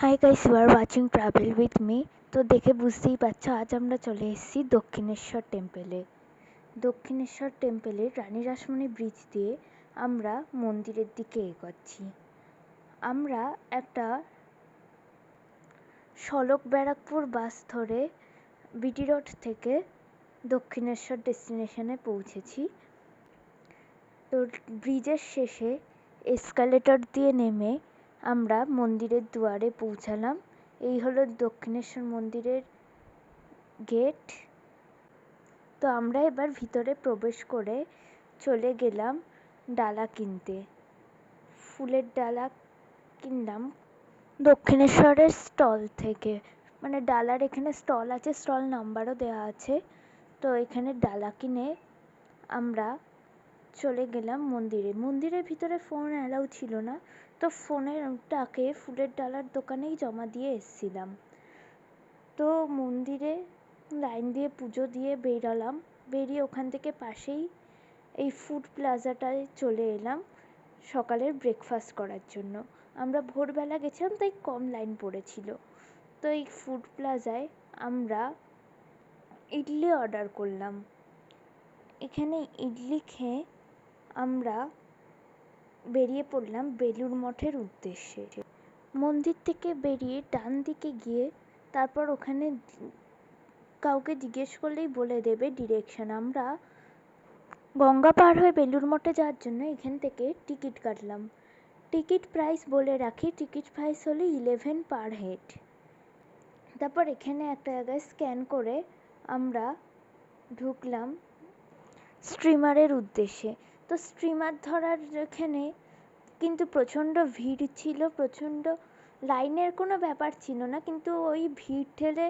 High guys, you are watching travel with me. তো দেখে বুঝতেই পারছো আজ আমরা চলে এসেছি দক্ষিণেশ্বর টেম্পেলে। দক্ষিণেশ্বর টেম্পেলের রানী রাসমণি ব্রিজ দিয়ে আমরা মন্দিরের দিকে এগোচ্ছি। আমরা একটা সড়ক ব্যারাকপুর বাস ধরে বিটি রোড থেকে দক্ষিণেশ্বর ডেস্টিনেশনে পৌঁছেছি। তো ব্রিজের শেষে এসকালেটর দিয়ে নেমে আমরা মন্দিরের দুয়ারে পৌঁছালাম। এই হলো দক্ষিণেশ্বর মন্দিরের গেট। তো আমরা এবার ভিতরে প্রবেশ করে চলে গেলাম ডালা কিনতে। ফুলের ডালা কিনলাম দক্ষিণেশ্বরের স্টল থেকে, মানে ডালার এখানে স্টল আছে, স্টল নাম্বারও দেওয়া আছে। তো এখানে ডালা কিনে আমরা চলে গেলাম মন্দিরে। মন্দিরের ভিতরে ফোন অ্যালাউ ছিল না, তো ফোনেরটাকে ফুলের ডালার দোকানেই জমা দিয়ে এসছিলাম। তো মন্দিরে লাইন দিয়ে পুজো দিয়ে বেরোলাম। বেরিয়ে ওখান থেকে পাশেই এই ফুড প্লাজাটায় চলে এলাম সকালের ব্রেকফাস্ট করার জন্য। আমরা ভোরবেলা গেছিলাম তাই কম লাইন পড়েছিল। তো এই ফুড প্লাজায় আমরা ইডলি অর্ডার করলাম। এখানে ইডলি খেয়ে আমরা বেরিয়ে পড়লাম বেলুড় মঠের উদ্দেশ্যে। মন্দির থেকে বেরিয়ে ডান দিকে গিয়ে তারপর ওখানে কাউকে জিজ্ঞেস করলেই বলে দেবে ডিরেকশন। আমরা গঙ্গা পার হয়ে বেলুড় মঠে যাওয়ার জন্য এখান থেকে টিকিট কাটলাম। টিকিট প্রাইস বলে রাখি, টিকিট প্রাইস হলো 11 পার হেড। তারপর এখানে একটা জায়গায় স্ক্যান করে আমরা ঢুকলাম স্ট্রিমারের উদ্দেশ্যে। তো স্ট্রিমার ধরার এখানে কিন্তু প্রচণ্ড ভিড় ছিল, প্রচণ্ড লাইনের কোনো ব্যাপার ছিল না, কিন্তু ওই ভিড় ঠেলে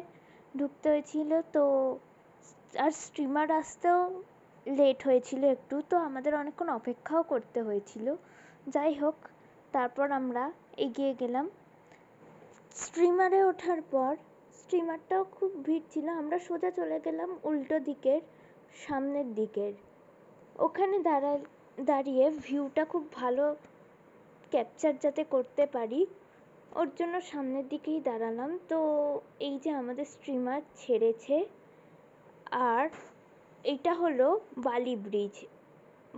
ঢুকতে হয়েছিল। তো আর স্ট্রিমার আসতেও লেট হয়েছিল একটু, তো আমাদের অনেকক্ষণ অপেক্ষাও করতে হয়েছিল। যাই হোক, তারপর আমরা এগিয়ে গেলাম। স্ট্রিমারে ওঠার পর স্ট্রিমারটাও খুব ভিড় ছিল, আমরা সোজা চলে গেলাম উল্টো দিকের সামনের দিকের। ওখানে দাঁড়িয়ে ভিউটা খুব ভালো ক্যাপচার যাতে করতে পারি ওর জন্য সামনের দিকেই দাঁড়ালাম। তো এই যে আমাদের স্ট্রিমার ছেড়েছে, আর এটা হলো বালি ব্রিজ।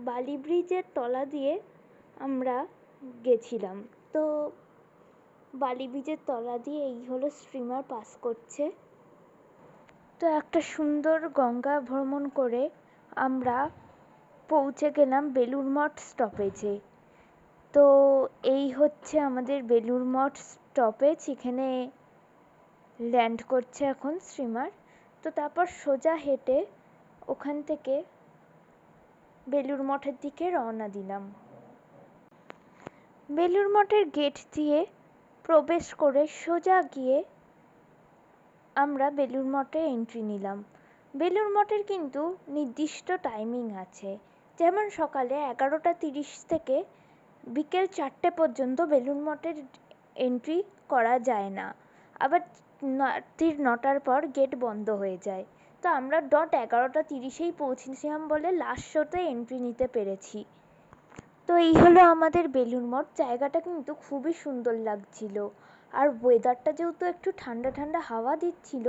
বালি ব্রিজের তলা দিয়ে আমরা গেছিলাম। তো বালি ব্রিজের তলা দিয়ে এই হলো স্ট্রিমার পাস করছে। তো একটা সুন্দর গঙ্গা ভ্রমণ করে আমরা পৌঁছে গেলাম বেলুড় মঠ স্টপেজে। তো এই হচ্ছে আমাদের বেলুড় মঠ স্টপেজ, এখানে ল্যান্ড করছে এখন স্ট্রিমার। তো তারপর সোজা হেঁটে ওখান থেকে বেলুড় মঠের দিকে রওনা দিলাম। বেলুড় মঠের গেট দিয়ে প্রবেশ করে সোজা গিয়ে আমরা বেলুড় মঠে এন্ট্রি নিলাম। বেলুড় মঠের কিন্তু নির্দিষ্ট টাইমিং আছে, যেমন সকালে 11:30 থেকে বিকেল 4টে পর্যন্ত বেলুড় মঠের এন্ট্রি করা যায় না, আবার রাত্রির 9টার পর গেট বন্ধ হয়ে যায়। তো আমরা 11:30-এই পৌঁছেছিলাম বলে লাস্ট শোতে এন্ট্রি নিতে পেরেছি। তো এই হলো আমাদের বেলুড় মঠ। জায়গাটা কিন্তু খুবই সুন্দর লাগছিল, আর ওয়েদারটা যেহেতু একটু ঠান্ডা ঠান্ডা হাওয়া দিচ্ছিল,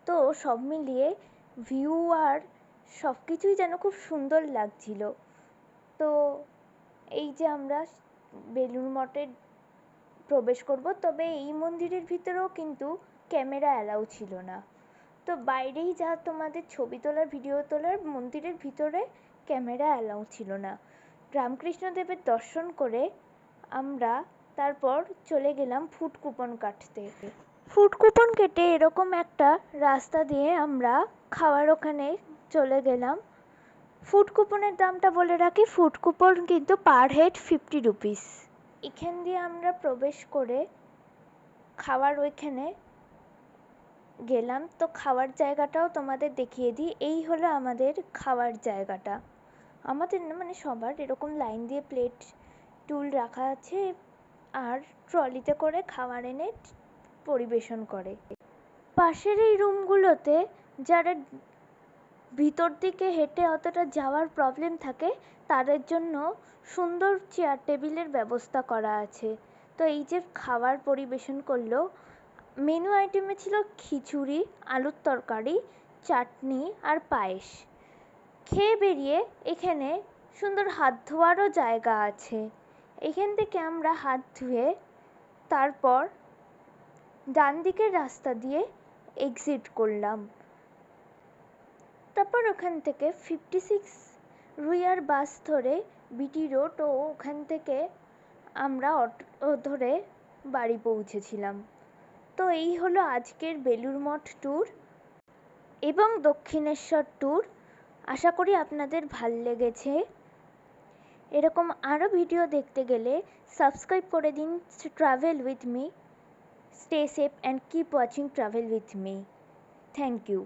তো সব মিলিয়ে ভিউ আর সব কিছুই যেন খুব সুন্দর লাগছিল। তো এই যে আমরা বেলুড় মঠে প্রবেশ করব, তবে এই মন্দিরের ভিতরেও কিন্তু ক্যামেরা অ্যালাউ ছিল না। তো বাইরেই যা তোমাদের ছবি তোলার, ভিডিও তোলার, মন্দিরের ভিতরে ক্যামেরা অ্যালাউ ছিল না। রামকৃষ্ণদেবের দর্শন করে আমরা তারপর চলে গেলাম ফুড কুপন কাটতে। ফুড কুপন কেটে এরকম একটা রাস্তা দিয়ে আমরা খাওয়ার ওখানে চলে গেলাম। ফুড কুপনের দামটা বলে রাখি, ফুড কুপন কিন্তু পার হেড 50 রুপিস। এখান দিয়ে আমরা প্রবেশ করে খাওয়ার ওইখানে গেলাম। তো খাওয়ার জায়গাটাও তোমাদের দেখিয়ে দিই। এই হলো আমাদের খাওয়ার জায়গাটা। আমাদের না, মানে সবার এরকম লাইন দিয়ে প্লেট টুল রাখা আছে, আর ট্রলিতে করে খাবার এনে পরিবেশন করে। পাশের এই রুমগুলোতে যারা ভিতর দিকে হেঁটে অতটা যাওয়ার প্রবলেম থাকে তাদের জন্য সুন্দর চেয়ার টেবিলের ব্যবস্থা করা আছে। তো এই যে খাবার পরিবেশন করলো, মেনু আইটেমে ছিল খিচুড়ি, আলুর তরকারি, চাটনি আর পায়েস। খেয়ে বেরিয়ে এখানে সুন্দর হাত ধোয়ারও জায়গা আছে। এখান থেকে আমরা হাত ধুয়ে তারপর ডান দিকের রাস্তা দিয়ে এক্সিট করলাম। তারপর ওখান থেকে 56 রুইয়ার বাস ধরে বিটি রোড ও ওখান থেকে আমরা অটো ধরে বাড়ি পৌঁছেছিলাম। তো এই হলো আজকের বেলুড় মঠ ট্যুর এবং দক্ষিণেশ্বর ট্যুর। আশা করি আপনাদের ভাল লেগেছে। এরকম আরও ভিডিও দেখতে গেলে সাবস্ক্রাইব করে দিন travel with me. Stay safe and keep watching Travel with me. Thank you.